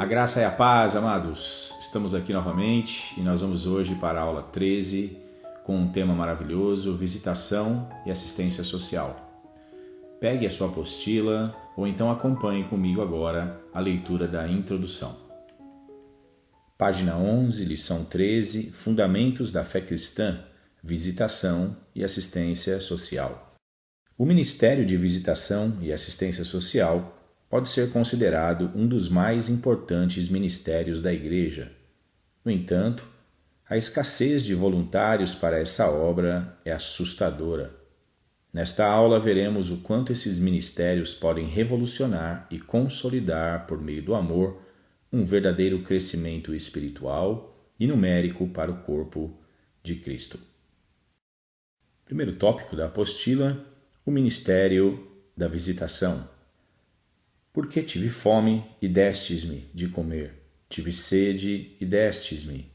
graça e a paz, amados. Estamos aqui novamente e nós vamos hoje para a aula 13 com um tema maravilhoso, visitação e assistência social. Pegue a sua apostila ou então acompanhe comigo agora a leitura da introdução. Página 11, lição 13, Fundamentos da Fé Cristã, Visitação e Assistência Social. O Ministério de Visitação e Assistência Social pode ser considerado um dos mais importantes ministérios da Igreja. No entanto, a escassez de voluntários para essa obra é assustadora. Nesta aula veremos o quanto esses ministérios podem revolucionar e consolidar, por meio do amor, um verdadeiro crescimento espiritual e numérico para o corpo de Cristo. Primeiro tópico da apostila, o Ministério da Visitação. Porque tive fome e destes-me de comer, tive sede e destes-me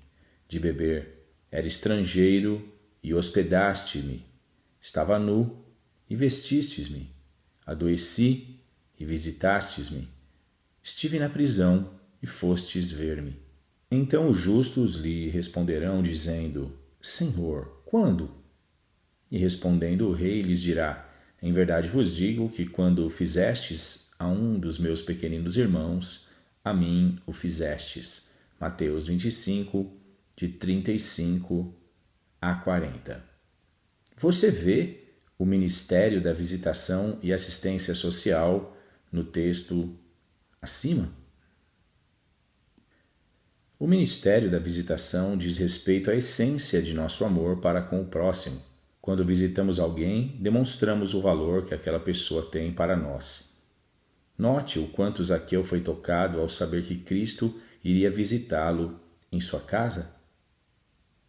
de beber, era estrangeiro e hospedaste-me, estava nu e vestistes-me, adoeci e visitastes-me, estive na prisão e fostes ver-me. Então os justos lhe responderão, dizendo: Senhor, quando? E respondendo o rei lhes dirá: Em verdade vos digo que quando fizestes a um dos meus pequeninos irmãos, a mim o fizestes. Mateus 25, de 35 a 40. Você vê o Ministério da Visitação e Assistência Social no texto acima? O Ministério da Visitação diz respeito à essência de nosso amor para com o próximo. Quando visitamos alguém, demonstramos o valor que aquela pessoa tem para nós. Note o quanto Zaqueu foi tocado ao saber que Cristo iria visitá-lo em sua casa.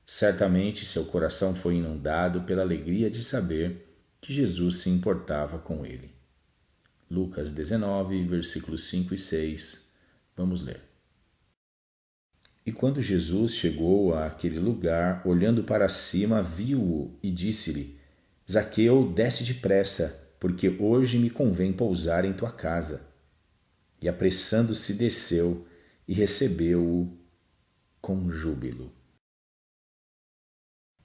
Certamente seu coração foi inundado pela alegria de saber que Jesus se importava com ele. Lucas 19, versículos 5 e 6. Vamos ler. E quando Jesus chegou àquele lugar, olhando para cima, viu-o e disse-lhe: Zaqueu, desce depressa, porque hoje me convém pousar em tua casa. E apressando-se desceu e recebeu-o com júbilo.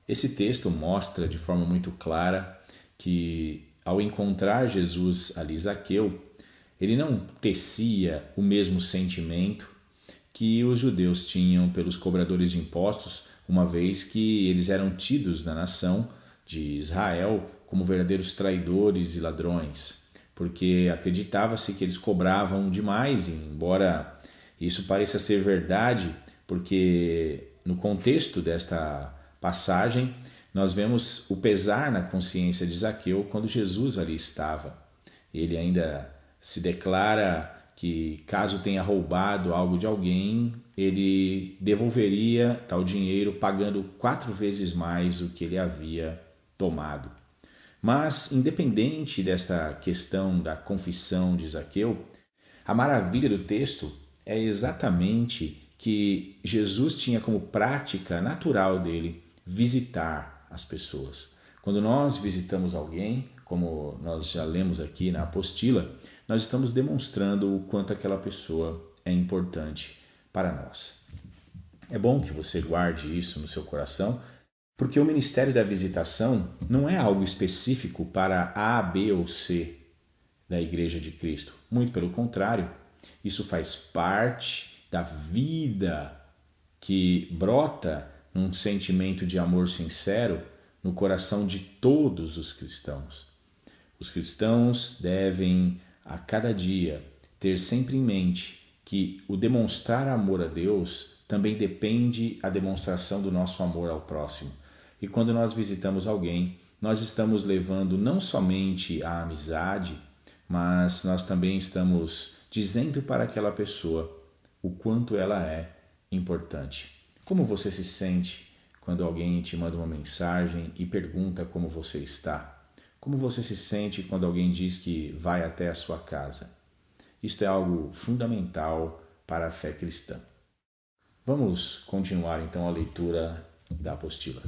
Esse texto mostra de forma muito clara que, ao encontrar Jesus ali, Zaqueu, ele não tecia o mesmo sentimento que os judeus tinham pelos cobradores de impostos, uma vez que eles eram tidos na nação de Israel como verdadeiros traidores e ladrões, porque acreditava-se que eles cobravam demais, embora isso pareça ser verdade, porque no contexto desta passagem nós vemos o pesar na consciência de Zaqueu quando Jesus ali estava. Ele ainda se declara que caso tenha roubado algo de alguém, ele devolveria tal dinheiro pagando 4 vezes mais o que ele havia tomado. Mas, independente desta questão da confissão de Zaqueu, a maravilha do texto é exatamente que Jesus tinha como prática natural dele visitar as pessoas. Quando nós visitamos alguém, como nós já lemos aqui na apostila, nós estamos demonstrando o quanto aquela pessoa é importante para nós. É bom que você guarde isso no seu coração, porque o Ministério da Visitação não é algo específico para A, B ou C da Igreja de Cristo. Muito pelo contrário, isso faz parte da vida que brota num sentimento de amor sincero no coração de todos os cristãos. Os cristãos devem, a cada dia, ter sempre em mente que o demonstrar amor a Deus também depende da demonstração do nosso amor ao próximo. E quando nós visitamos alguém, nós estamos levando não somente a amizade, mas nós também estamos dizendo para aquela pessoa o quanto ela é importante. Como você se sente quando alguém te manda uma mensagem e pergunta como você está? Como você se sente quando alguém diz que vai até a sua casa? Isto é algo fundamental para a fé cristã. Vamos continuar então a leitura da apostila.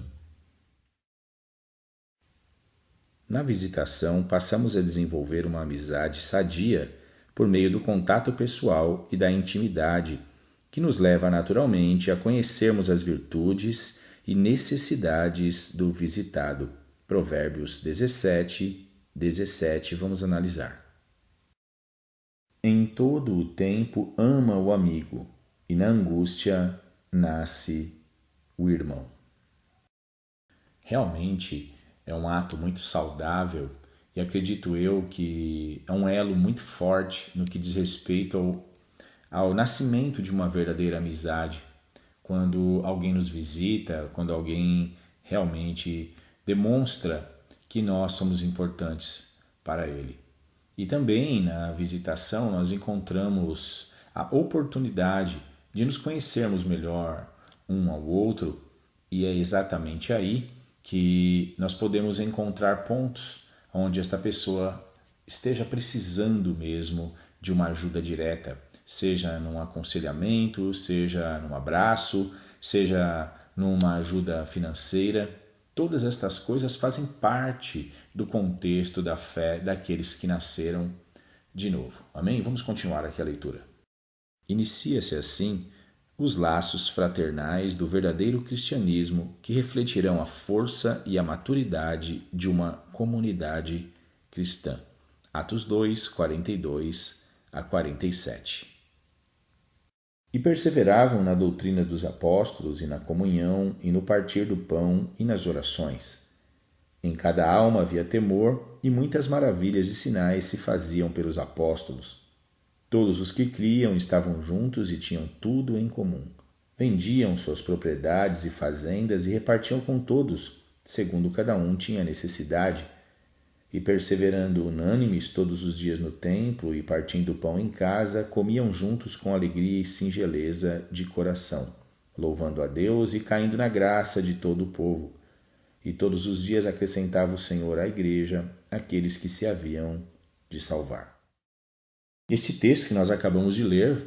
Na visitação, passamos a desenvolver uma amizade sadia por meio do contato pessoal e da intimidade que nos leva naturalmente a conhecermos as virtudes e necessidades do visitado. Provérbios 17, 17, vamos analisar. Em todo o tempo ama o amigo, e na angústia nasce o irmão. Realmente é um ato muito saudável e acredito eu que é um elo muito forte no que diz respeito ao nascimento de uma verdadeira amizade. Quando alguém nos visita, quando alguém realmente demonstra que nós somos importantes para ele. E também na visitação nós encontramos a oportunidade de nos conhecermos melhor um ao outro, e é exatamente aí que nós podemos encontrar pontos onde esta pessoa esteja precisando mesmo de uma ajuda direta, seja num aconselhamento, seja num abraço, seja numa ajuda financeira. Todas estas coisas fazem parte do contexto da fé daqueles que nasceram de novo. Amém? Vamos continuar aqui a leitura. Inicia-se assim os laços fraternais do verdadeiro cristianismo que refletirão a força e a maturidade de uma comunidade cristã. Atos 2, 42 a 47. E perseveravam na doutrina dos apóstolos e na comunhão e no partir do pão e nas orações. Em cada alma havia temor e muitas maravilhas e sinais se faziam pelos apóstolos. Todos os que criam estavam juntos e tinham tudo em comum. Vendiam suas propriedades e fazendas e repartiam com todos, segundo cada um tinha necessidade. E perseverando unânimes todos os dias no templo e partindo pão em casa, comiam juntos com alegria e singeleza de coração, louvando a Deus e caindo na graça de todo o povo. E todos os dias acrescentava o Senhor à igreja aqueles que se haviam de salvar. Este texto que nós acabamos de ler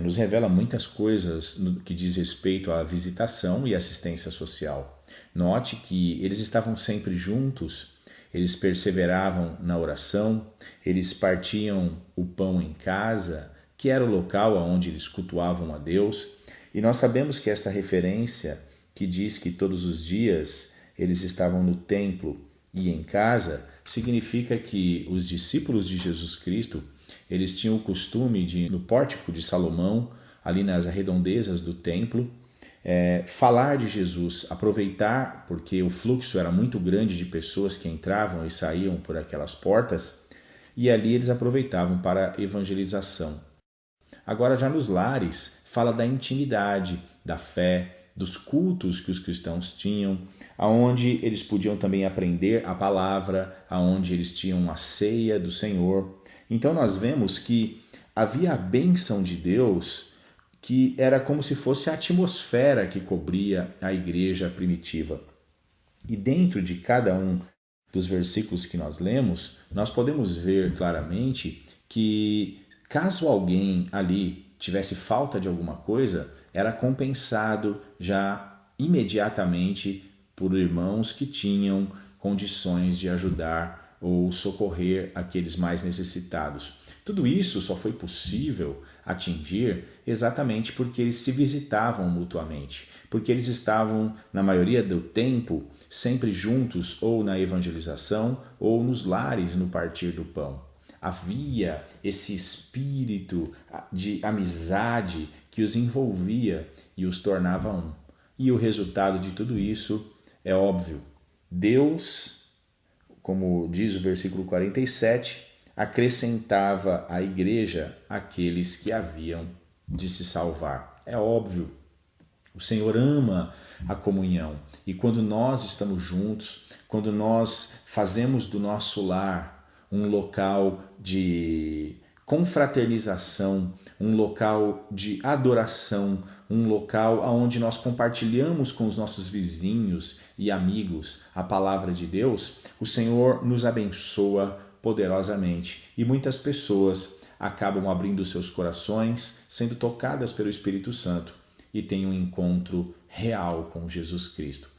nos revela muitas coisas no que diz respeito à visitação e assistência social. Note que eles estavam sempre juntos, eles perseveravam na oração, eles partiam o pão em casa, que era o local onde eles cultuavam a Deus, e nós sabemos que esta referência que diz que todos os dias eles estavam no templo e em casa, significa que os discípulos de Jesus Cristo, eles tinham o costume de, no pórtico de Salomão, ali nas redondezas do templo, falar de Jesus, aproveitar, porque o fluxo era muito grande de pessoas que entravam e saíam por aquelas portas, e ali eles aproveitavam para a evangelização. Agora, já nos lares, fala da intimidade, da fé, dos cultos que os cristãos tinham, aonde eles podiam também aprender a palavra, aonde eles tinham a ceia do Senhor. Então nós vemos que havia a bênção de Deus, que era como se fosse a atmosfera que cobria a igreja primitiva. E dentro de cada um dos versículos que nós lemos, nós podemos ver claramente que caso alguém ali tivesse falta de alguma coisa, era compensado já imediatamente por irmãos que tinham condições de ajudar ou socorrer aqueles mais necessitados. Tudo isso só foi possível atingir exatamente porque eles se visitavam mutuamente, porque eles estavam, na maioria do tempo, sempre juntos ou na evangelização ou nos lares no partir do pão. Havia esse espírito de amizade que os envolvia e os tornava um. E o resultado de tudo isso é óbvio. Deus, como diz o versículo 47, acrescentava à igreja aqueles que haviam de se salvar. É óbvio. O Senhor ama a comunhão. E quando nós estamos juntos, quando nós fazemos do nosso lar um local de confraternização, um local de adoração, um local onde nós compartilhamos com os nossos vizinhos e amigos a palavra de Deus, o Senhor nos abençoa poderosamente e muitas pessoas acabam abrindo seus corações, sendo tocadas pelo Espírito Santo e têm um encontro real com Jesus Cristo.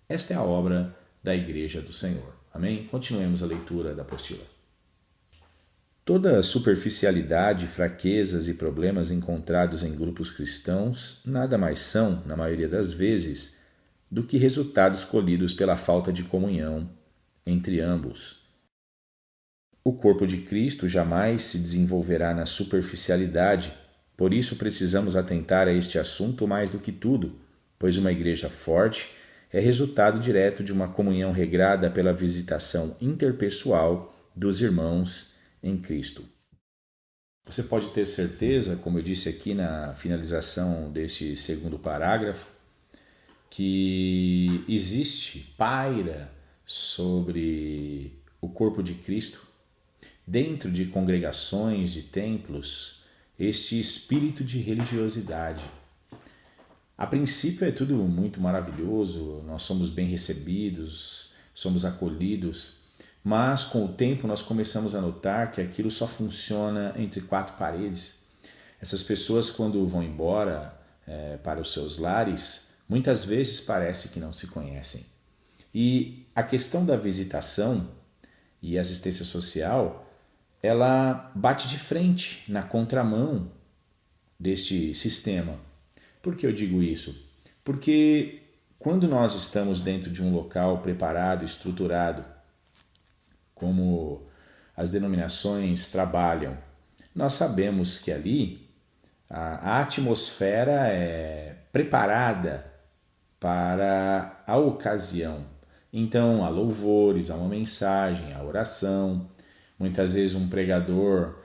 Esta é a obra da Igreja do Senhor. Amém? Continuemos a leitura da apostila. Toda superficialidade, fraquezas e problemas encontrados em grupos cristãos nada mais são, na maioria das vezes, do que resultados colhidos pela falta de comunhão entre ambos. O corpo de Cristo jamais se desenvolverá na superficialidade, por isso precisamos atentar a este assunto mais do que tudo, pois uma igreja forte é resultado direto de uma comunhão regrada pela visitação interpessoal dos irmãos em Cristo. Você pode ter certeza, como eu disse aqui na finalização deste segundo parágrafo, que paira sobre o corpo de Cristo, dentro de congregações, de templos, este espírito de religiosidade. A princípio é tudo muito maravilhoso, nós somos bem recebidos, somos acolhidos, mas com o tempo nós começamos a notar que aquilo só funciona entre quatro paredes. Essas pessoas, quando vão embora para os seus lares, muitas vezes parece que não se conhecem. E a questão da visitação e assistência social, ela bate de frente na contramão deste sistema. Por que eu digo isso? Porque quando nós estamos dentro de um local preparado, estruturado, como as denominações trabalham, nós sabemos que ali a atmosfera é preparada para a ocasião. Então, há louvores, há uma mensagem, há oração. Muitas vezes um pregador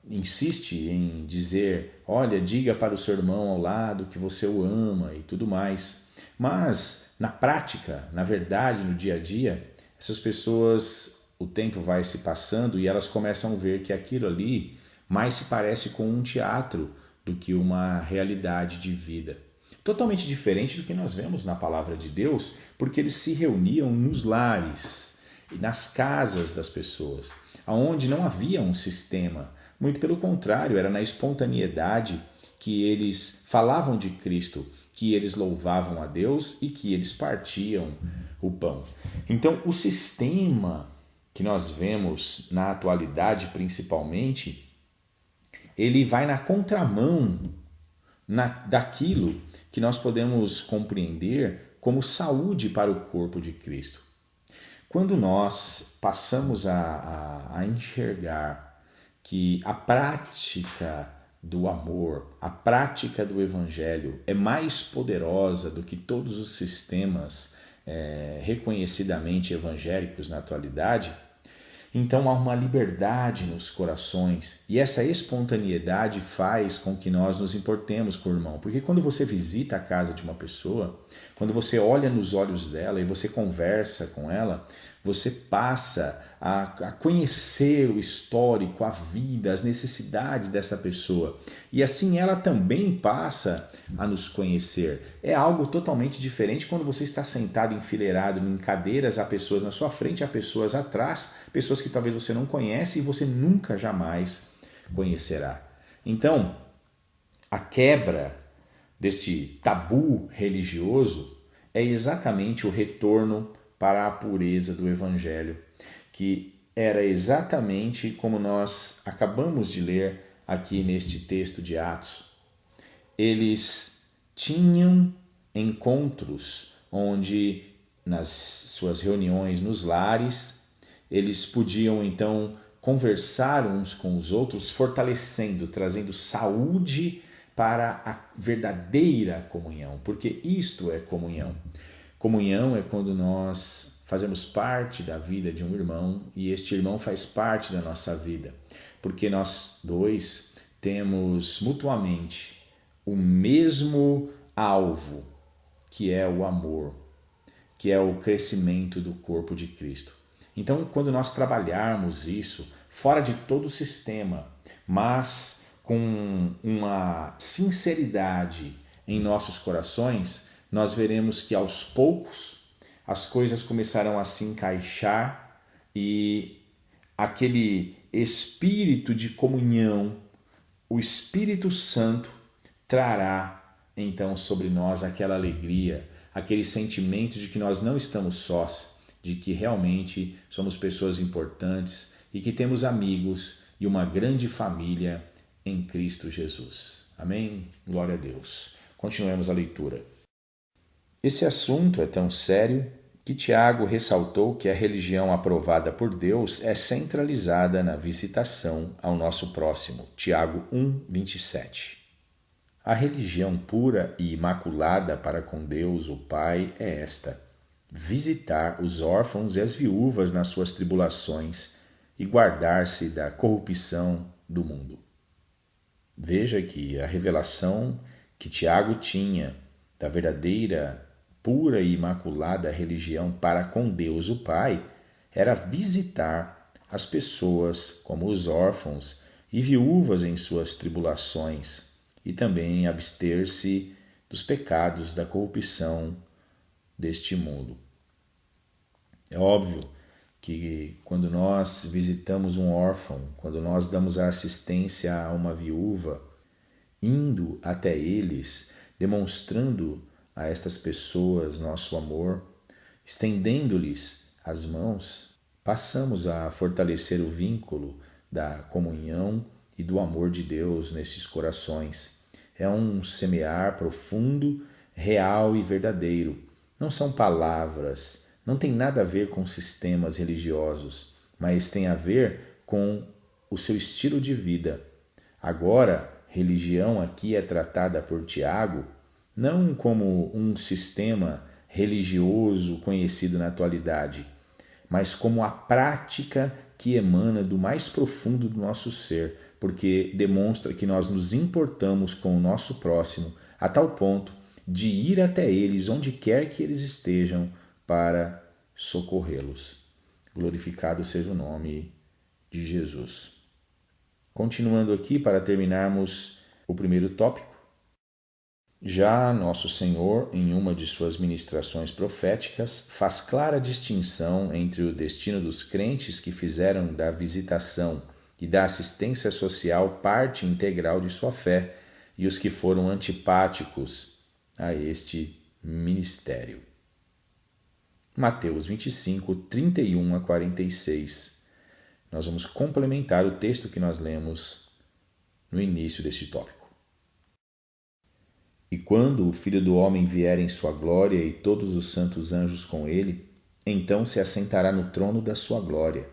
insiste em dizer, olha, diga para o seu irmão ao lado que você o ama e tudo mais. Mas, na prática, na verdade, no dia a dia, essas pessoas, o tempo vai se passando e elas começam a ver que aquilo ali mais se parece com um teatro do que uma realidade de vida. Totalmente diferente do que nós vemos na palavra de Deus, porque eles se reuniam nos lares, nas casas das pessoas, onde não havia um sistema. Muito pelo contrário, era na espontaneidade que eles falavam de Cristo, que eles louvavam a Deus e que eles partiam o pão. Então, o sistema que nós vemos na atualidade, principalmente, ele vai na contramão daquilo que nós podemos compreender como saúde para o corpo de Cristo. Quando nós passamos a enxergar que a prática do amor, a prática do evangelho é mais poderosa do que todos os sistemas reconhecidamente evangélicos na atualidade, então há uma liberdade nos corações e essa espontaneidade faz com que nós nos importemos com o irmão. Porque quando você visita a casa de uma pessoa, quando você olha nos olhos dela e você conversa com ela, você passa a conhecer o histórico, a vida, as necessidades dessa pessoa. E assim ela também passa a nos conhecer. É algo totalmente diferente quando você está sentado enfileirado em cadeiras, há pessoas na sua frente, há pessoas atrás, pessoas que talvez você não conhece e você nunca jamais conhecerá. Então, a quebra deste tabu religioso é exatamente o retorno para a pureza do Evangelho, que era exatamente como nós acabamos de ler aqui neste texto de Atos. Eles tinham encontros onde, nas suas reuniões nos lares, eles podiam então conversar uns com os outros, fortalecendo, trazendo saúde para a verdadeira comunhão, porque isto é comunhão. Comunhão é quando nós fazemos parte da vida de um irmão e este irmão faz parte da nossa vida, porque nós dois temos mutuamente o mesmo alvo, que é o amor, que é o crescimento do corpo de Cristo. Então, quando nós trabalharmos isso, fora de todo o sistema, mas com uma sinceridade em nossos corações, nós veremos que aos poucos as coisas começarão a se encaixar e aquele espírito de comunhão, o Espírito Santo, trará então sobre nós aquela alegria, aquele sentimento de que nós não estamos sós, de que realmente somos pessoas importantes e que temos amigos e uma grande família em Cristo Jesus. Amém? Glória a Deus. Continuemos a leitura. Esse assunto é tão sério que Tiago ressaltou que a religião aprovada por Deus é centralizada na visitação ao nosso próximo. Tiago 1:27. A religião pura e imaculada para com Deus, o Pai, é esta: visitar os órfãos e as viúvas nas suas tribulações e guardar-se da corrupção do mundo. Veja que a revelação que Tiago tinha da verdadeira, pura e imaculada religião para com Deus, o Pai, era visitar as pessoas como os órfãos e viúvas em suas tribulações e também abster-se dos pecados da corrupção deste mundo. É óbvio que quando nós visitamos um órfão, quando nós damos a assistência a uma viúva, indo até eles, demonstrando a estas pessoas nosso amor, estendendo-lhes as mãos, passamos a fortalecer o vínculo da comunhão e do amor de Deus nesses corações. É um semear profundo, real e verdadeiro. Não são palavras, não tem nada a ver com sistemas religiosos, mas tem a ver com o seu estilo de vida. Agora, religião aqui é tratada por Tiago não como um sistema religioso conhecido na atualidade, mas como a prática que emana do mais profundo do nosso ser, porque demonstra que nós nos importamos com o nosso próximo a tal ponto de ir até eles onde quer que eles estejam para socorrê-los. Glorificado seja o nome de Jesus. Continuando aqui para terminarmos o primeiro tópico, já nosso Senhor, em uma de suas ministrações proféticas, faz clara distinção entre o destino dos crentes que fizeram da visitação e da assistência social parte integral de sua fé e os que foram antipáticos a este ministério. Mateus 25, 31 a 46. Nós vamos complementar o texto que nós lemos no início deste tópico. E quando o Filho do Homem vier em sua glória e todos os santos anjos com ele, então se assentará no trono da sua glória,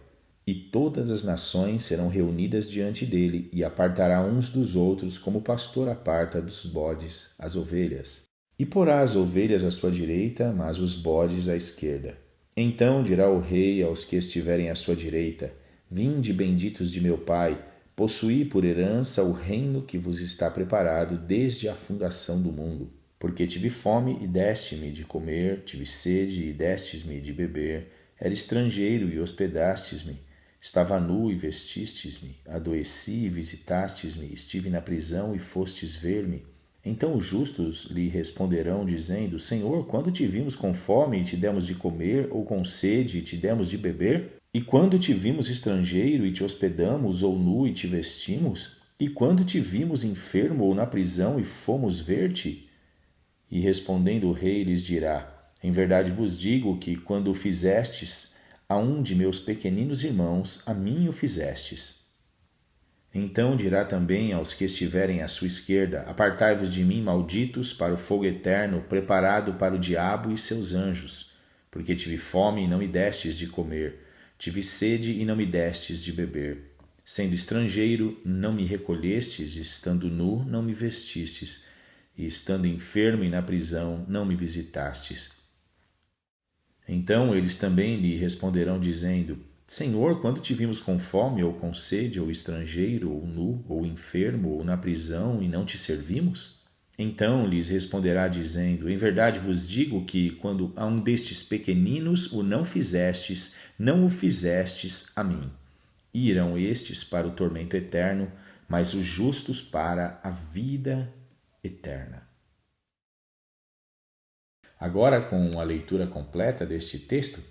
e todas as nações serão reunidas diante dele, e apartará uns dos outros, como o pastor aparta dos bodes as ovelhas. E porá as ovelhas à sua direita, mas os bodes à esquerda. Então dirá o rei aos que estiverem à sua direita: Vinde, benditos de meu Pai, possuí por herança o reino que vos está preparado desde a fundação do mundo. Porque tive fome e deste-me de comer, tive sede e destes-me de beber, era estrangeiro e hospedastes-me, estava nu e vestistes-me, adoeci e visitastes-me, estive na prisão e fostes ver-me. Então os justos lhe responderão, dizendo: Senhor, quando te vimos com fome e te demos de comer, ou com sede e te demos de beber? E quando te vimos estrangeiro e te hospedamos, ou nu e te vestimos? E quando te vimos enfermo ou na prisão e fomos ver-te? E respondendo o rei lhes dirá: Em verdade vos digo que, quando o fizestes a um de meus pequeninos irmãos, a mim o fizestes. Então dirá também aos que estiverem à sua esquerda: Apartai-vos de mim, malditos, para o fogo eterno, preparado para o diabo e seus anjos. Porque tive fome e não me destes de comer, tive sede e não me destes de beber. Sendo estrangeiro, não me recolhestes, estando nu, não me vestistes, e estando enfermo e na prisão, não me visitastes. Então eles também lhe responderão, dizendo: Senhor, quando te vimos com fome, ou com sede, ou estrangeiro, ou nu, ou enfermo, ou na prisão, e não te servimos? Então lhes responderá, dizendo: Em verdade vos digo que, quando a um destes pequeninos o não fizestes, não o fizestes a mim. E irão estes para o tormento eterno, mas os justos para a vida eterna. Agora, com a leitura completa deste texto,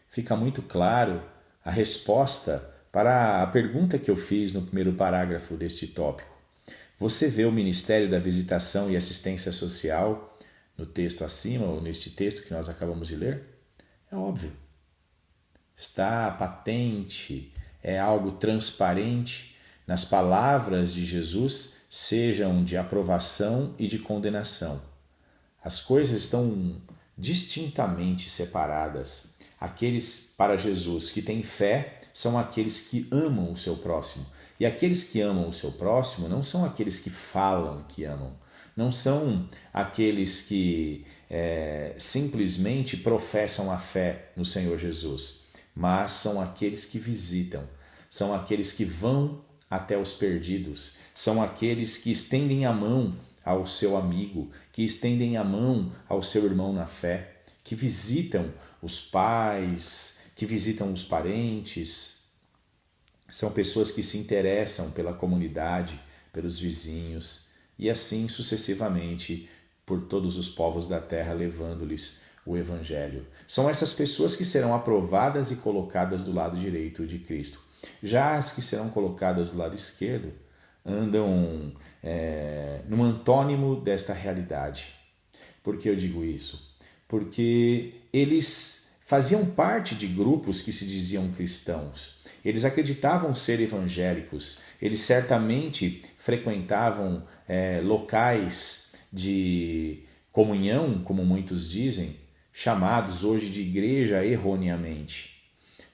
fica muito claro a resposta para a pergunta que eu fiz no primeiro parágrafo deste tópico. Você vê o Ministério da Visitação e Assistência Social no texto acima, ou neste texto que nós acabamos de ler? É óbvio. Está patente, é algo transparente nas palavras de Jesus, sejam de aprovação e de condenação. As coisas estão distintamente separadas. Aqueles para Jesus que têm fé são aqueles que amam o seu próximo. E aqueles que amam o seu próximo não são aqueles que falam que amam. Não são aqueles que simplesmente professam a fé no Senhor Jesus, mas são aqueles que visitam, são aqueles que vão até os perdidos, são aqueles que estendem a mão ao seu amigo, que estendem a mão ao seu irmão na fé, que visitam os pais, que visitam os parentes. São pessoas que se interessam pela comunidade, pelos vizinhos e assim sucessivamente por todos os povos da terra, levando-lhes o Evangelho. São essas pessoas que serão aprovadas e colocadas do lado direito de Cristo. Já as que serão colocadas do lado esquerdo andam no antônimo desta realidade. Por que eu digo isso? Porque eles faziam parte de grupos que se diziam cristãos. Eles acreditavam ser evangélicos. Eles certamente frequentavam locais de comunhão, como muitos dizem, chamados hoje de igreja erroneamente.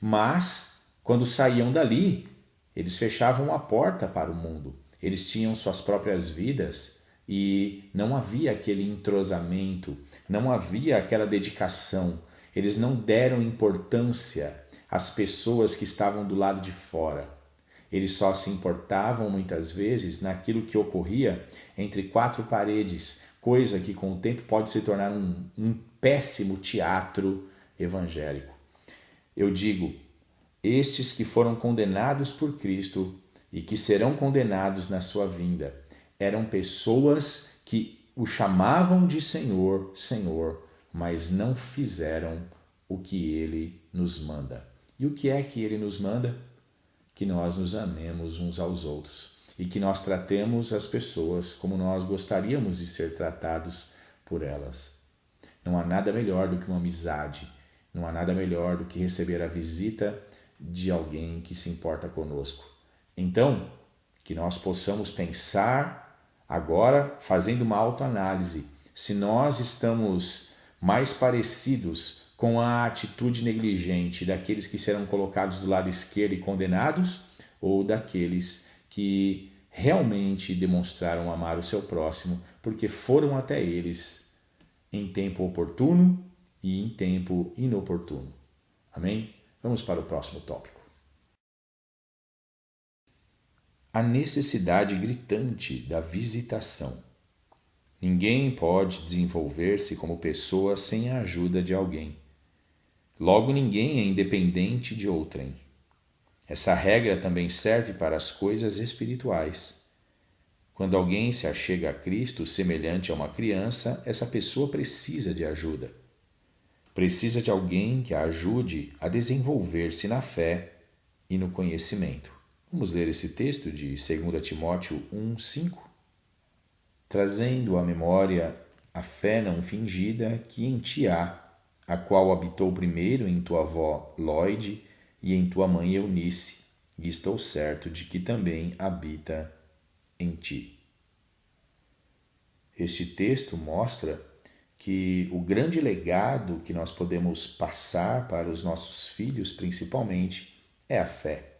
Mas, quando saíam dali, eles fechavam a porta para o mundo. Eles tinham suas próprias vidas e não havia aquele entrosamento, não havia aquela dedicação. Eles não deram importância às pessoas que estavam do lado de fora. Eles só se importavam muitas vezes naquilo que ocorria entre quatro paredes, coisa que com o tempo pode se tornar um péssimo teatro evangélico. Eu digo, estes que foram condenados por Cristo e que serão condenados na sua vinda, eram pessoas que o chamavam de Senhor, Senhor, mas não fizeram o que Ele nos manda. E o que é que Ele nos manda? Que nós nos amemos uns aos outros e que nós tratemos as pessoas como nós gostaríamos de ser tratados por elas. Não há nada melhor do que uma amizade, não há nada melhor do que receber a visita de alguém que se importa conosco. Então, que nós possamos pensar agora, fazendo uma autoanálise, se nós estamos mais parecidos com a atitude negligente daqueles que serão colocados do lado esquerdo e condenados, ou daqueles que realmente demonstraram amar o seu próximo, porque foram até eles em tempo oportuno e em tempo inoportuno. Amém? Vamos para o próximo tópico. A necessidade gritante da visitação. Ninguém pode desenvolver-se como pessoa sem a ajuda de alguém. Logo, ninguém é independente de outrem. Essa regra também serve para as coisas espirituais. Quando alguém se achega a Cristo semelhante a uma criança, essa pessoa precisa de ajuda. Precisa de alguém que a ajude a desenvolver-se na fé e no conhecimento. Vamos ler esse texto de 2 Timóteo 1:5. Trazendo à memória a fé não fingida que em ti há, a qual habitou primeiro em tua avó Lóide e em tua mãe Eunice, e estou certo de que também habita em ti. Este texto mostra que o grande legado que nós podemos passar para os nossos filhos, principalmente, é a fé.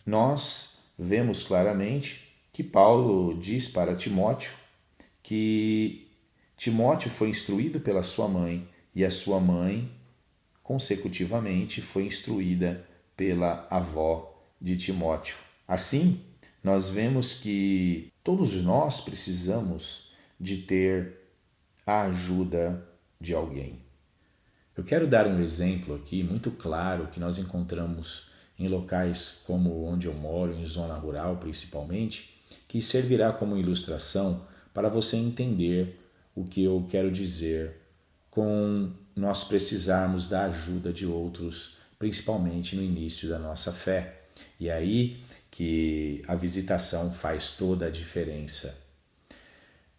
Nós vemos claramente que Paulo diz para Timóteo que Timóteo foi instruído pela sua mãe e a sua mãe, consecutivamente, foi instruída pela avó de Timóteo. Assim, nós vemos que todos nós precisamos de ter a ajuda de alguém. Eu quero dar um exemplo aqui muito claro que nós encontramos em locais como onde eu moro, em zona rural principalmente, que servirá como ilustração para você entender o que eu quero dizer com nós precisarmos da ajuda de outros, principalmente no início da nossa fé. E aí que a visitação faz toda a diferença.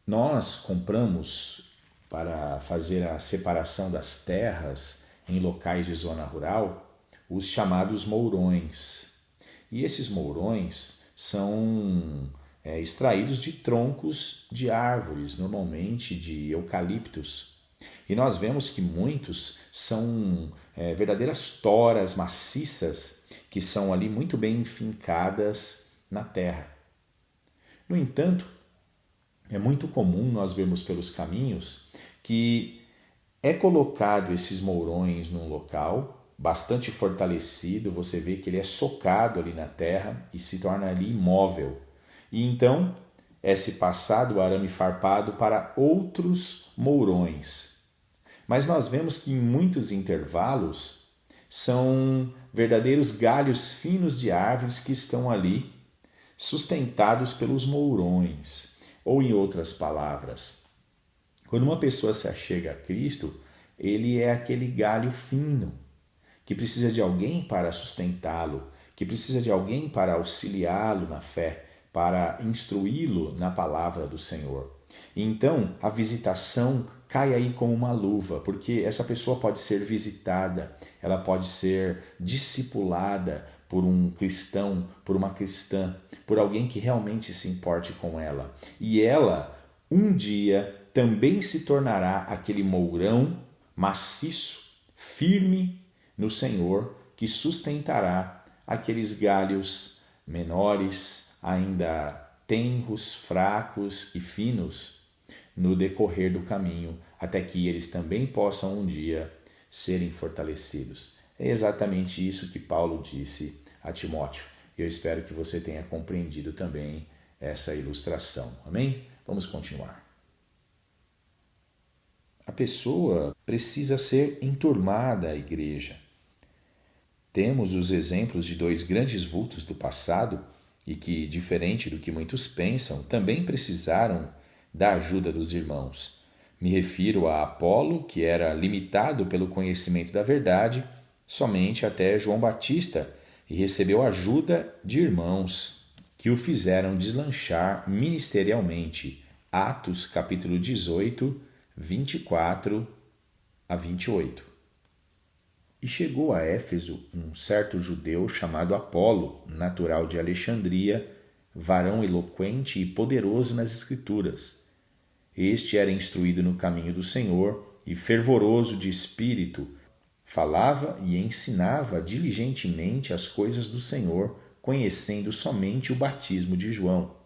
Nós compramos para fazer a separação das terras em locais de zona rural os chamados mourões. E esses mourões são extraídos de troncos de árvores, normalmente de eucaliptos. E nós vemos que muitos são verdadeiras toras maciças que são ali muito bem fincadas na terra. No entanto, é muito comum nós vermos pelos caminhos que é colocado esses mourões num local bastante fortalecido, você vê que ele é socado ali na terra e se torna ali imóvel. E então é-se passado o arame farpado para outros mourões. Mas nós vemos que em muitos intervalos são verdadeiros galhos finos de árvores que estão ali sustentados pelos mourões. Ou em outras palavras, quando uma pessoa se achega a Cristo, ele é aquele galho fino que precisa de alguém para sustentá-lo, que precisa de alguém para auxiliá-lo na fé, para instruí-lo na palavra do Senhor. Então, a visitação cai aí como uma luva, porque essa pessoa pode ser visitada, ela pode ser discipulada por um cristão, por uma cristã, por alguém que realmente se importe com ela. E ela, um dia, também se tornará aquele mourão maciço, firme no Senhor, que sustentará aqueles galhos menores, ainda tenros, fracos e finos no decorrer do caminho, até que eles também possam um dia serem fortalecidos. É exatamente isso que Paulo disse a Timóteo. Eu espero que você tenha compreendido também essa ilustração. Amém? Vamos continuar. A pessoa precisa ser enturmada à igreja. Temos os exemplos de dois grandes vultos do passado e que, diferente do que muitos pensam, também precisaram da ajuda dos irmãos. Me refiro a Apolo, que era limitado pelo conhecimento da verdade somente até João Batista e recebeu ajuda de irmãos que o fizeram deslanchar ministerialmente. Atos capítulo 18, 24 a 28. E chegou a Éfeso um certo judeu chamado Apolo, natural de Alexandria, varão eloquente e poderoso nas Escrituras. Este era instruído no caminho do Senhor e fervoroso de espírito, falava e ensinava diligentemente as coisas do Senhor, conhecendo somente o batismo de João.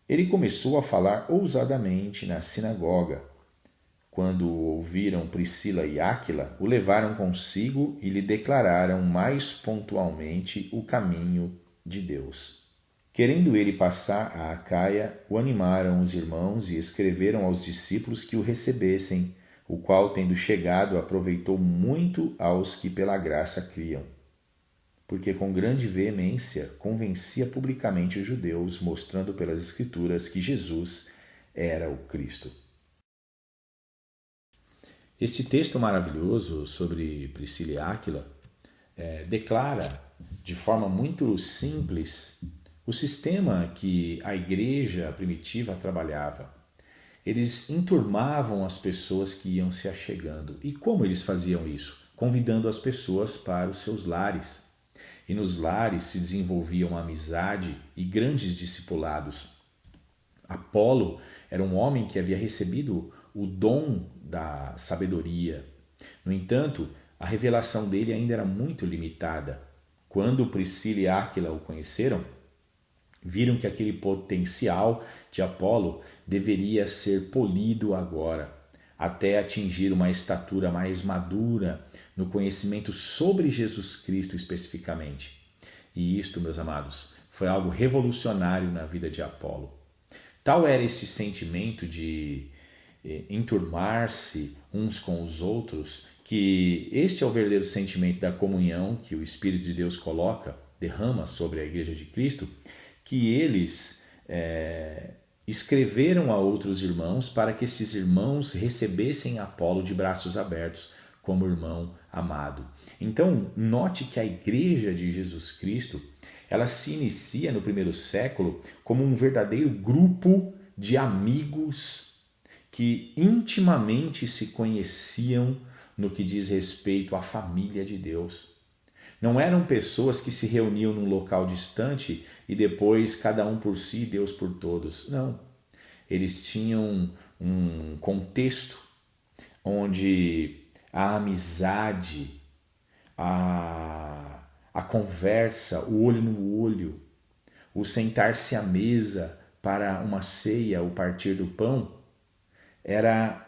Ele começou a falar ousadamente na sinagoga. Quando ouviram Priscila e Áquila, o levaram consigo e lhe declararam mais pontualmente o caminho de Deus. Querendo ele passar a Acaia, o animaram os irmãos e escreveram aos discípulos que o recebessem, o qual, tendo chegado, aproveitou muito aos que pela graça criam, porque com grande veemência convencia publicamente os judeus, mostrando pelas Escrituras que Jesus era o Cristo. Este texto maravilhoso sobre Priscila e Áquila declara de forma muito simples o sistema que a igreja primitiva trabalhava. Eles enturmavam as pessoas que iam se achegando. E como eles faziam isso? Convidando as pessoas para os seus lares. E nos lares se desenvolvia uma amizade e grandes discipulados. Apolo era um homem que havia recebido o dom da sabedoria. No entanto, a revelação dele ainda era muito limitada. Quando Priscila e Áquila o conheceram, viram que aquele potencial de Apolo deveria ser polido agora, até atingir uma estatura mais madura no conhecimento sobre Jesus Cristo especificamente. E isto, meus amados, foi algo revolucionário na vida de Apolo. Tal era esse sentimento de enturmar-se uns com os outros, que este é o verdadeiro sentimento da comunhão que o Espírito de Deus derrama sobre a Igreja de Cristo, que eles escreveram a outros irmãos para que esses irmãos recebessem Apolo de braços abertos como irmão amado. Então, note que a Igreja de Jesus Cristo, ela se inicia no primeiro século como um verdadeiro grupo de amigos que intimamente se conheciam no que diz respeito à família de Deus. Não eram pessoas que se reuniam num local distante e depois cada um por si, Deus por todos. Não. Eles tinham um contexto onde a amizade, a conversa, o olho no olho, o sentar-se à mesa para uma ceia, o partir do pão, era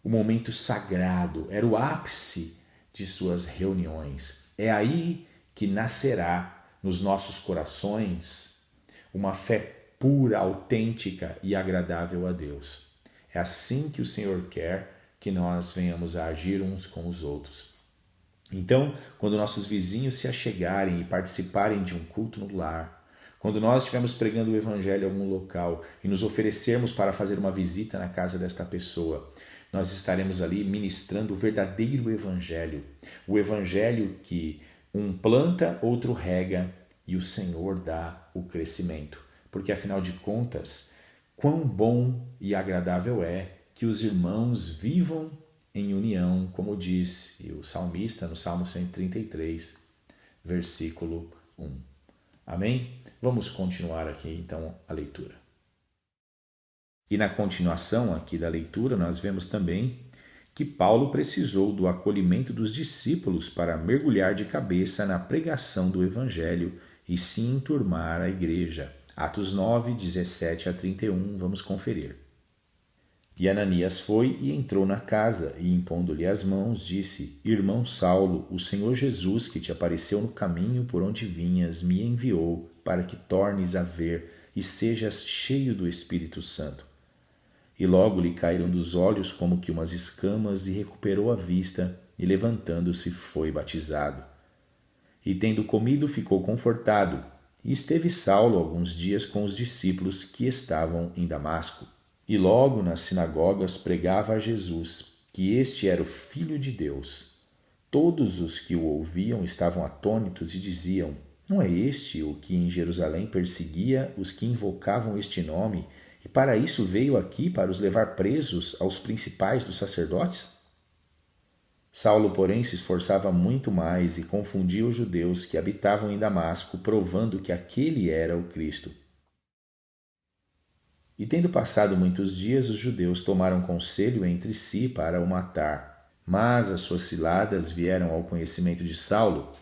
o momento sagrado, era o ápice de suas reuniões. É aí que nascerá nos nossos corações uma fé pura, autêntica e agradável a Deus. É assim que o Senhor quer que nós venhamos a agir uns com os outros. Então, quando nossos vizinhos se achegarem e participarem de um culto no lar, quando nós estivermos pregando o Evangelho em algum local e nos oferecermos para fazer uma visita na casa desta pessoa, nós estaremos ali ministrando o verdadeiro Evangelho. O Evangelho que um planta, outro rega e o Senhor dá o crescimento. Porque, afinal de contas, quão bom e agradável é que os irmãos vivam em união, como diz o salmista no Salmo 133, versículo 1. Amém? Vamos continuar aqui então a leitura. E na continuação aqui da leitura nós vemos também que Paulo precisou do acolhimento dos discípulos para mergulhar de cabeça na pregação do Evangelho e se enturmar a igreja. Atos 9, 17 a 31, vamos conferir. E Ananias foi e entrou na casa, e impondo-lhe as mãos, disse: Irmão Saulo, o Senhor Jesus, que te apareceu no caminho por onde vinhas, me enviou para que tornes a ver e sejas cheio do Espírito Santo. E logo lhe caíram dos olhos como que umas escamas, e recuperou a vista, e levantando-se foi batizado. E tendo comido, ficou confortado, e esteve Saulo alguns dias com os discípulos que estavam em Damasco. E logo nas sinagogas pregava a Jesus, que este era o Filho de Deus. Todos os que o ouviam estavam atônitos e diziam: Não é este o que em Jerusalém perseguia os que invocavam este nome, e para isso veio aqui para os levar presos aos principais dos sacerdotes? Saulo, porém, se esforçava muito mais e confundia os judeus que habitavam em Damasco, provando que aquele era o Cristo. E tendo passado muitos dias, os judeus tomaram conselho entre si para o matar. Mas as suas ciladas vieram ao conhecimento de Saulo,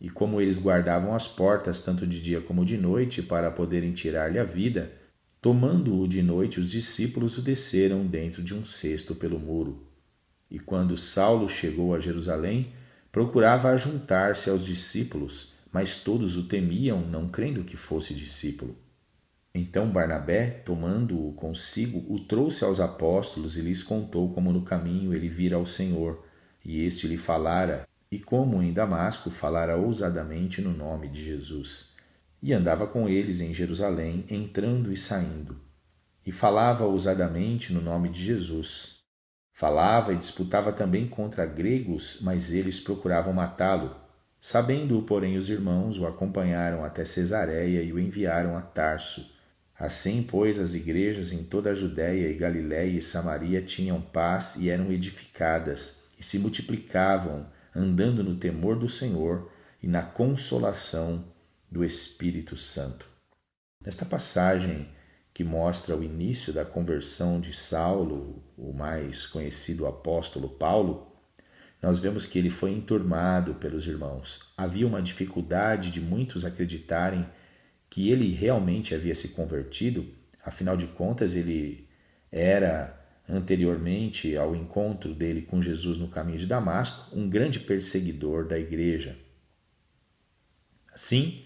e como eles guardavam as portas tanto de dia como de noite para poderem tirar-lhe a vida, tomando-o de noite, os discípulos o desceram dentro de um cesto pelo muro. E quando Saulo chegou a Jerusalém, procurava ajuntar-se aos discípulos, mas todos o temiam, não crendo que fosse discípulo. Então Barnabé, tomando-o consigo, o trouxe aos apóstolos e lhes contou como no caminho ele vira ao Senhor, e este lhe falara, e como em Damasco falara ousadamente no nome de Jesus. E andava com eles em Jerusalém, entrando e saindo. E falava ousadamente no nome de Jesus. Falava e disputava também contra gregos, mas eles procuravam matá-lo. Sabendo-o, porém, os irmãos o acompanharam até Cesareia e o enviaram a Tarso. Assim, pois, as igrejas em toda a Judéia e Galiléia e Samaria tinham paz e eram edificadas, e se multiplicavam, andando no temor do Senhor e na consolação do Espírito Santo. Nesta passagem que mostra o início da conversão de Saulo, o mais conhecido apóstolo Paulo, nós vemos que ele foi enturmado pelos irmãos. Havia uma dificuldade de muitos acreditarem que ele realmente havia se convertido, afinal de contas ele era, anteriormente ao encontro dele com Jesus no caminho de Damasco, um grande perseguidor da igreja. Assim,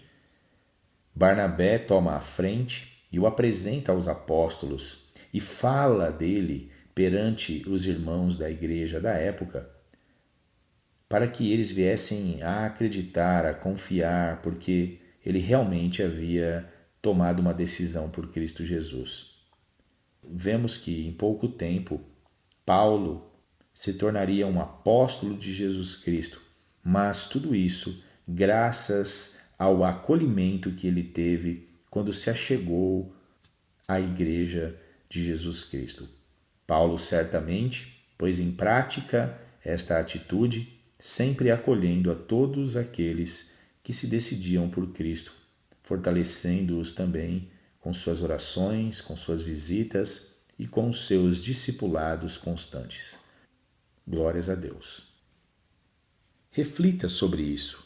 Barnabé toma a frente e o apresenta aos apóstolos e fala dele perante os irmãos da igreja da época, para que eles viessem a acreditar, a confiar, porque ele realmente havia tomado uma decisão por Cristo Jesus. Vemos que em pouco tempo Paulo se tornaria um apóstolo de Jesus Cristo, mas tudo isso graças ao acolhimento que ele teve quando se achegou à igreja de Jesus Cristo. Paulo certamente pôs em prática esta atitude, sempre acolhendo a todos aqueles que se decidiam por Cristo, fortalecendo-os também com suas orações, com suas visitas e com os seus discipulados constantes. Glórias a Deus. Reflita sobre isso.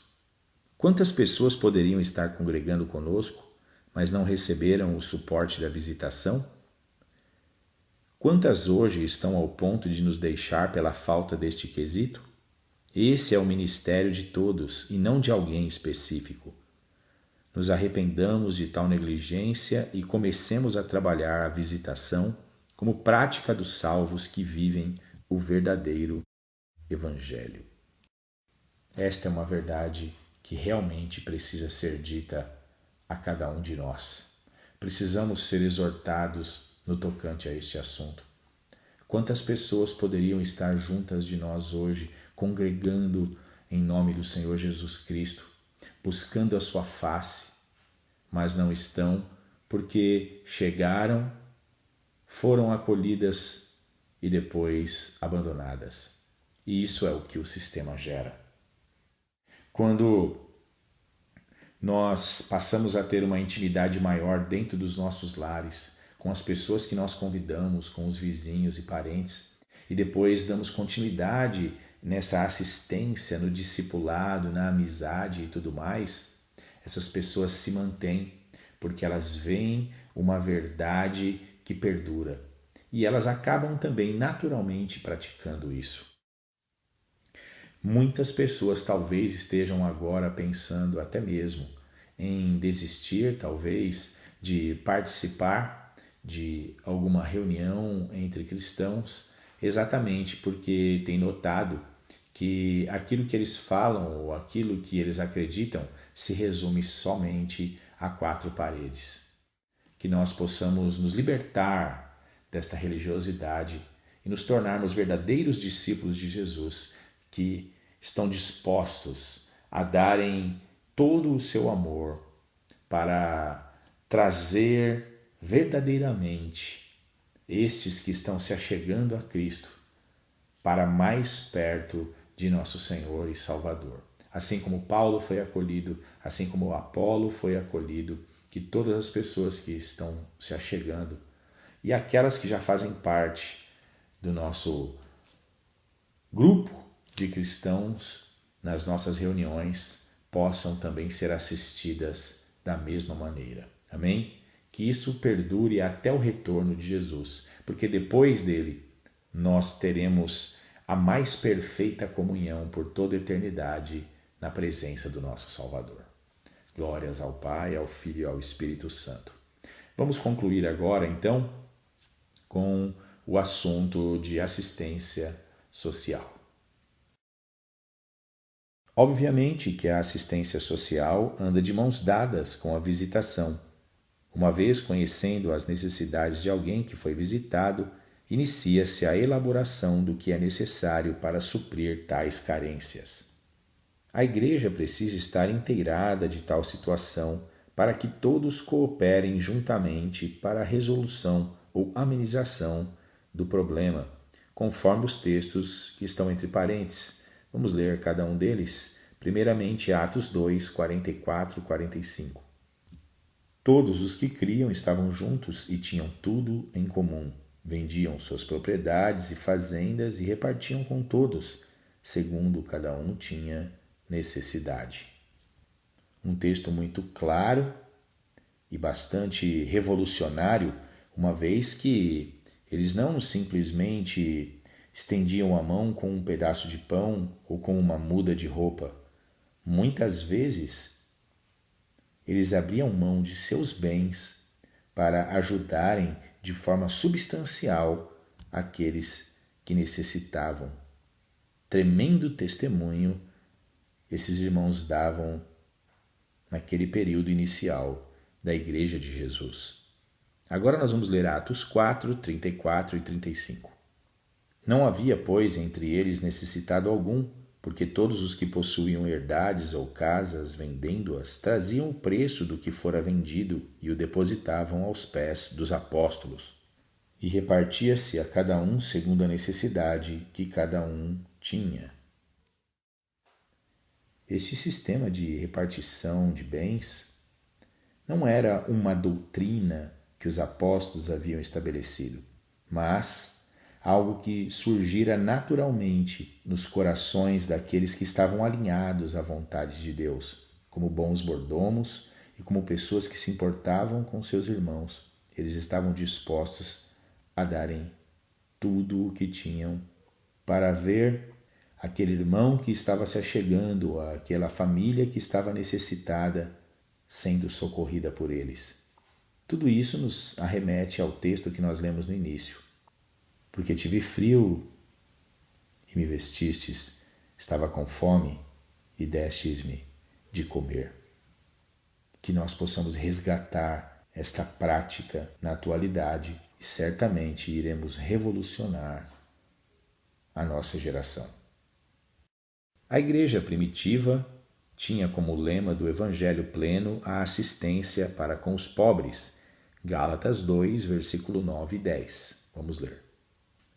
Quantas pessoas poderiam estar congregando conosco, mas não receberam o suporte da visitação? Quantas hoje estão ao ponto de nos deixar pela falta deste quesito? Esse é o ministério de todos e não de alguém específico. Nos arrependamos de tal negligência e comecemos a trabalhar a visitação como prática dos salvos que vivem o verdadeiro Evangelho. Esta é uma verdade que realmente precisa ser dita a cada um de nós. Precisamos ser exortados no tocante a este assunto. Quantas pessoas poderiam estar juntas de nós hoje, congregando em nome do Senhor Jesus Cristo, buscando a sua face, mas não estão porque chegaram, foram acolhidas e depois abandonadas. E isso é o que o sistema gera. Quando nós passamos a ter uma intimidade maior dentro dos nossos lares, com as pessoas que nós convidamos, com os vizinhos e parentes, e depois damos continuidade nessa assistência, no discipulado, na amizade e tudo mais, essas pessoas se mantêm porque elas veem uma verdade que perdura e elas acabam também naturalmente praticando isso. Muitas pessoas talvez estejam agora pensando até mesmo em desistir, talvez, de participar de alguma reunião entre cristãos, exatamente porque tem notado que aquilo que eles falam ou aquilo que eles acreditam se resume somente a 4 paredes. Que nós possamos nos libertar desta religiosidade e nos tornarmos verdadeiros discípulos de Jesus, que estão dispostos a darem todo o seu amor para trazer verdadeiramente estes que estão se achegando a Cristo para mais perto de nosso Senhor e Salvador. Assim como Paulo foi acolhido, assim como Apolo foi acolhido, que todas as pessoas que estão se achegando e aquelas que já fazem parte do nosso grupo de cristãos nas nossas reuniões possam também ser assistidas da mesma maneira. Amém? Que isso perdure até o retorno de Jesus, porque depois dele nós teremos a mais perfeita comunhão por toda a eternidade na presença do nosso Salvador. Glórias ao Pai, ao Filho e ao Espírito Santo. Vamos concluir agora, então, com o assunto de assistência social. Obviamente que a assistência social anda de mãos dadas com a visitação. Uma vez conhecendo as necessidades de alguém que foi visitado, inicia-se a elaboração do que é necessário para suprir tais carências. A Igreja precisa estar inteirada de tal situação para que todos cooperem juntamente para a resolução ou amenização do problema, conforme os textos que estão entre parênteses. Vamos ler cada um deles. Primeiramente, Atos 2, 44 e 45. Todos os que criam estavam juntos e tinham tudo em comum. Vendiam suas propriedades e fazendas e repartiam com todos, segundo cada um tinha necessidade. Um texto muito claro e bastante revolucionário, uma vez que eles não simplesmente estendiam a mão com um pedaço de pão ou com uma muda de roupa. Muitas vezes, eles abriam mão de seus bens para ajudarem de forma substancial aqueles que necessitavam. Tremendo testemunho esses irmãos davam naquele período inicial da Igreja de Jesus. Agora nós vamos ler Atos 4, 34 e 35. Não havia, pois, entre eles necessitado algum, porque todos os que possuíam herdades ou casas, vendendo-as, traziam o preço do que fora vendido e o depositavam aos pés dos apóstolos. E repartia-se a cada um segundo a necessidade que cada um tinha. Este sistema de repartição de bens não era uma doutrina que os apóstolos haviam estabelecido, mas algo que surgira naturalmente nos corações daqueles que estavam alinhados à vontade de Deus, como bons mordomos e como pessoas que se importavam com seus irmãos. Eles estavam dispostos a darem tudo o que tinham para ver aquele irmão que estava se achegando, aquela família que estava necessitada, sendo socorrida por eles. Tudo isso nos arremete ao texto que nós lemos no início. Porque tive frio e me vestistes, estava com fome e destes-me de comer. Que nós possamos resgatar esta prática na atualidade e certamente iremos revolucionar a nossa geração. A igreja primitiva tinha como lema do Evangelho pleno a assistência para com os pobres. Gálatas 2, versículo 9 e 10. Vamos ler.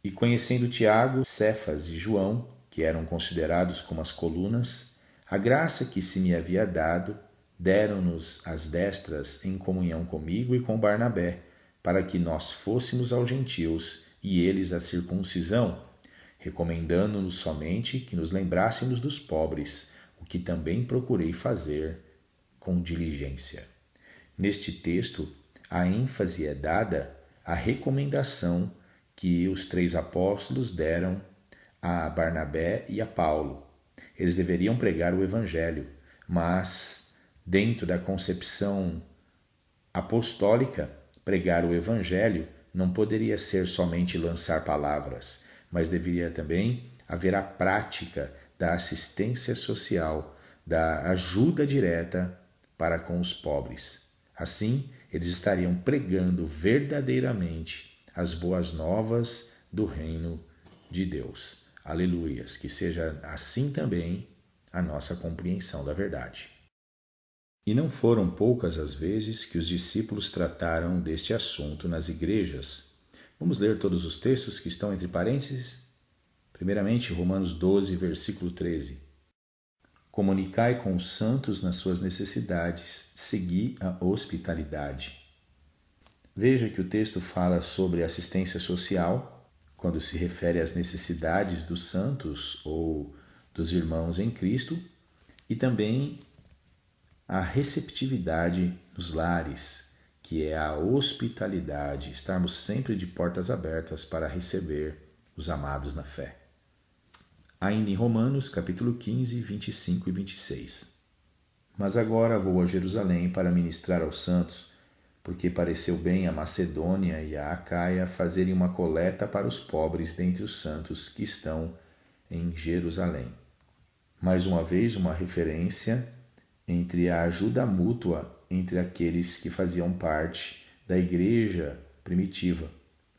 E conhecendo Tiago, Cefas e João, que eram considerados como as colunas, a graça que se me havia dado, deram-nos as destras em comunhão comigo e com Barnabé, para que nós fôssemos aos gentios e eles à circuncisão, recomendando-nos somente que nos lembrássemos dos pobres, o que também procurei fazer com diligência. Neste texto, a ênfase é dada à recomendação que os 3 apóstolos deram a Barnabé e a Paulo. Eles deveriam pregar o Evangelho, mas dentro da concepção apostólica, pregar o Evangelho não poderia ser somente lançar palavras, mas deveria também haver a prática da assistência social, da ajuda direta para com os pobres. Assim, eles estariam pregando verdadeiramente as boas novas do reino de Deus. Aleluias! Que seja assim também a nossa compreensão da verdade. E não foram poucas as vezes que os discípulos trataram deste assunto nas igrejas. Vamos ler todos os textos que estão entre parênteses? Primeiramente, Romanos 12, versículo 13. Comunicai com os santos nas suas necessidades, segui a hospitalidade. Veja que o texto fala sobre assistência social, quando se refere às necessidades dos santos ou dos irmãos em Cristo, e também a receptividade nos lares, que é a hospitalidade, estarmos sempre de portas abertas para receber os amados na fé. Ainda em Romanos, capítulo 15, 25 e 26. Mas agora vou a Jerusalém para ministrar aos santos, porque pareceu bem a Macedônia e a Acaia fazerem uma coleta para os pobres dentre os santos que estão em Jerusalém. Mais uma vez, uma referência entre a ajuda mútua entre aqueles que faziam parte da igreja primitiva.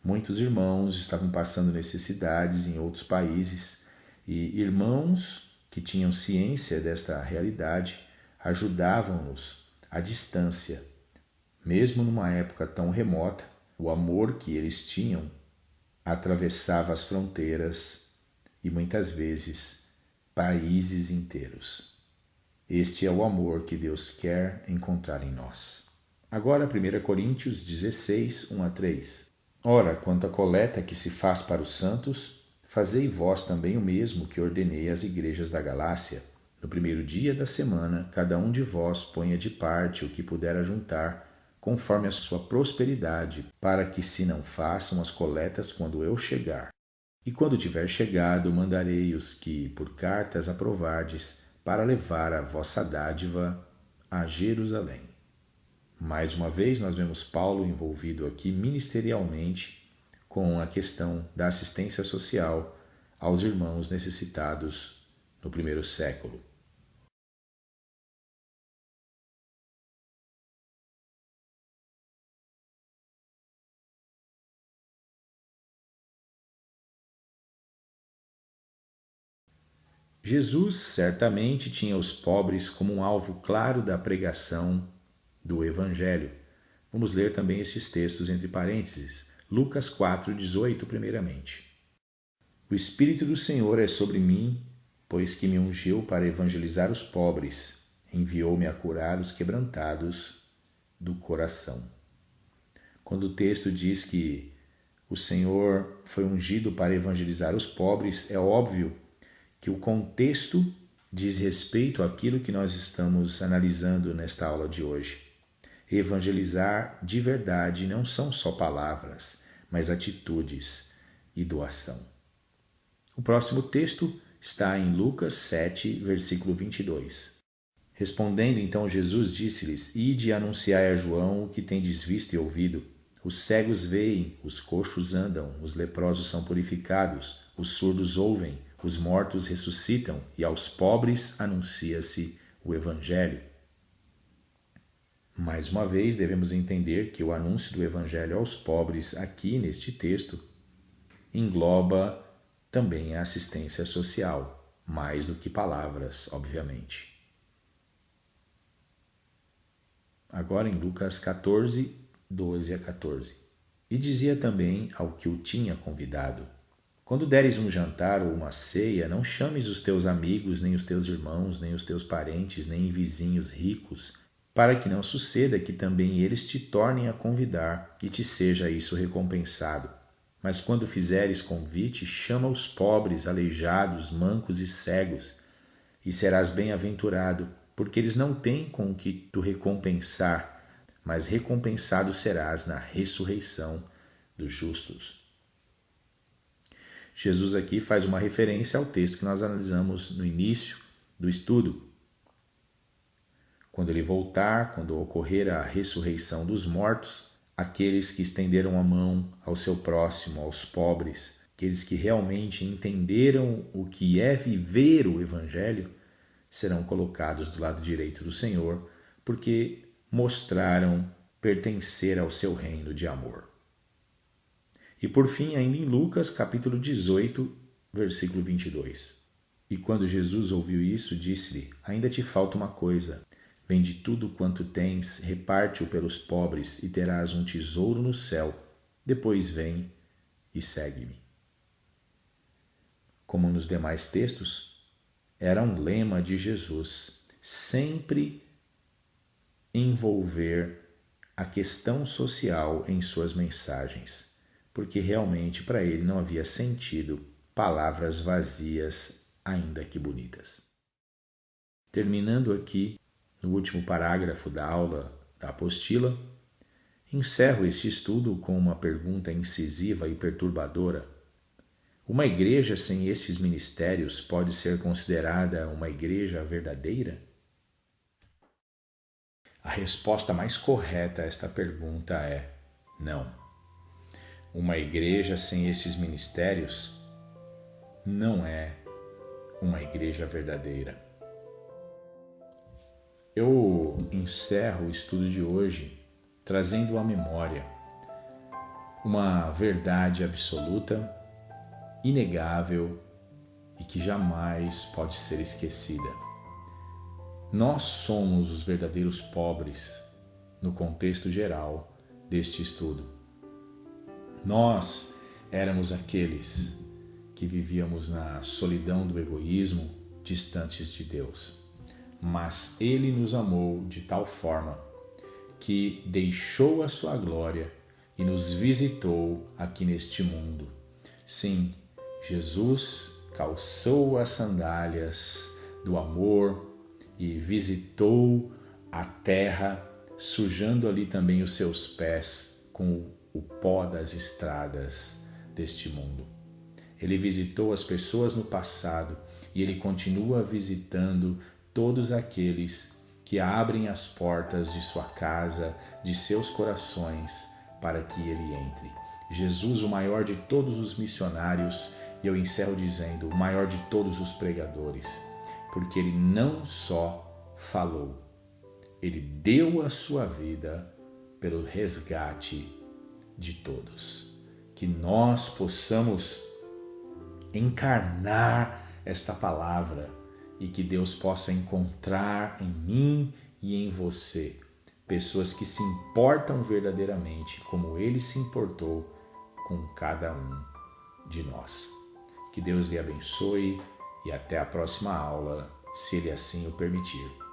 Muitos irmãos estavam passando necessidades em outros países e irmãos que tinham ciência desta realidade ajudavam-nos à distância. Mesmo numa época tão remota, o amor que eles tinham atravessava as fronteiras e muitas vezes países inteiros. Este é o amor que Deus quer encontrar em nós. Agora 1 Coríntios 16, 1 a 3. Ora, quanto à coleta que se faz para os santos, fazei vós também o mesmo que ordenei às igrejas da Galácia. No primeiro dia da semana, cada um de vós ponha de parte o que puder ajuntar, conforme a sua prosperidade, para que se não façam as coletas quando eu chegar. E quando tiver chegado, mandarei os que, por cartas, aprovardes, para levar a vossa dádiva a Jerusalém. Mais uma vez, nós vemos Paulo envolvido aqui ministerialmente com a questão da assistência social aos irmãos necessitados no primeiro século. Jesus certamente tinha os pobres como um alvo claro da pregação do Evangelho. Vamos ler também esses textos entre parênteses. Lucas 4:18, primeiramente. O Espírito do Senhor é sobre mim, pois que me ungiu para evangelizar os pobres, enviou-me a curar os quebrantados do coração. Quando o texto diz que o Senhor foi ungido para evangelizar os pobres, é óbvio que o contexto diz respeito àquilo que nós estamos analisando nesta aula de hoje. Evangelizar de verdade não são só palavras, mas atitudes e doação. O próximo texto está em Lucas 7, versículo 22. Respondendo então Jesus disse-lhes: Ide e anunciai a João o que tendes visto e ouvido. Os cegos veem, os coxos andam, os leprosos são purificados, os surdos ouvem, os mortos ressuscitam e aos pobres anuncia-se o Evangelho. Mais uma vez, devemos entender que o anúncio do Evangelho aos pobres, aqui neste texto, engloba também a assistência social, mais do que palavras, obviamente. Agora em Lucas 14, 12 a 14. E dizia também ao que o tinha convidado: Quando deres um jantar ou uma ceia, não chames os teus amigos, nem os teus irmãos, nem os teus parentes, nem vizinhos ricos, para que não suceda que também eles te tornem a convidar e te seja isso recompensado. Mas quando fizeres convite, chama os pobres, aleijados, mancos e cegos, e serás bem-aventurado, porque eles não têm com o que tu recompensar, mas recompensado serás na ressurreição dos justos. Jesus aqui faz uma referência ao texto que nós analisamos no início do estudo. Quando ele voltar, quando ocorrer a ressurreição dos mortos, aqueles que estenderam a mão ao seu próximo, aos pobres, aqueles que realmente entenderam o que é viver o Evangelho, serão colocados do lado direito do Senhor, porque mostraram pertencer ao seu reino de amor. E por fim, ainda em Lucas, capítulo 18, versículo 22. E quando Jesus ouviu isso, disse-lhe: Ainda te falta uma coisa. Vende tudo quanto tens, reparte-o pelos pobres e terás um tesouro no céu. Depois vem e segue-me. Como nos demais textos, era um lema de Jesus sempre envolver a questão social em suas mensagens, porque realmente para ele não havia sentido palavras vazias, ainda que bonitas. Terminando aqui, no último parágrafo da aula da apostila, encerro este estudo com uma pergunta incisiva e perturbadora. Uma igreja sem estes ministérios pode ser considerada uma igreja verdadeira? A resposta mais correta a esta pergunta é não. Uma igreja sem estes ministérios não é uma igreja verdadeira. Eu encerro o estudo de hoje trazendo à memória uma verdade absoluta, inegável e que jamais pode ser esquecida. Nós somos os verdadeiros pobres no contexto geral deste estudo. Nós éramos aqueles que vivíamos na solidão do egoísmo, distantes de Deus. Mas Ele nos amou de tal forma que deixou a sua glória e nos visitou aqui neste mundo. Sim, Jesus calçou as sandálias do amor e visitou a terra, sujando ali também os seus pés com o pó das estradas deste mundo. Ele visitou as pessoas no passado e Ele continua visitando todos aqueles que abrem as portas de sua casa, de seus corações, para que Ele entre. Jesus, o maior de todos os missionários, e eu encerro dizendo, o maior de todos os pregadores, porque Ele não só falou, Ele deu a sua vida pelo resgate de todos. Que nós possamos encarnar esta palavra e que Deus possa encontrar em mim e em você pessoas que se importam verdadeiramente como Ele se importou com cada um de nós. Que Deus lhe abençoe e até a próxima aula, se ele assim o permitir.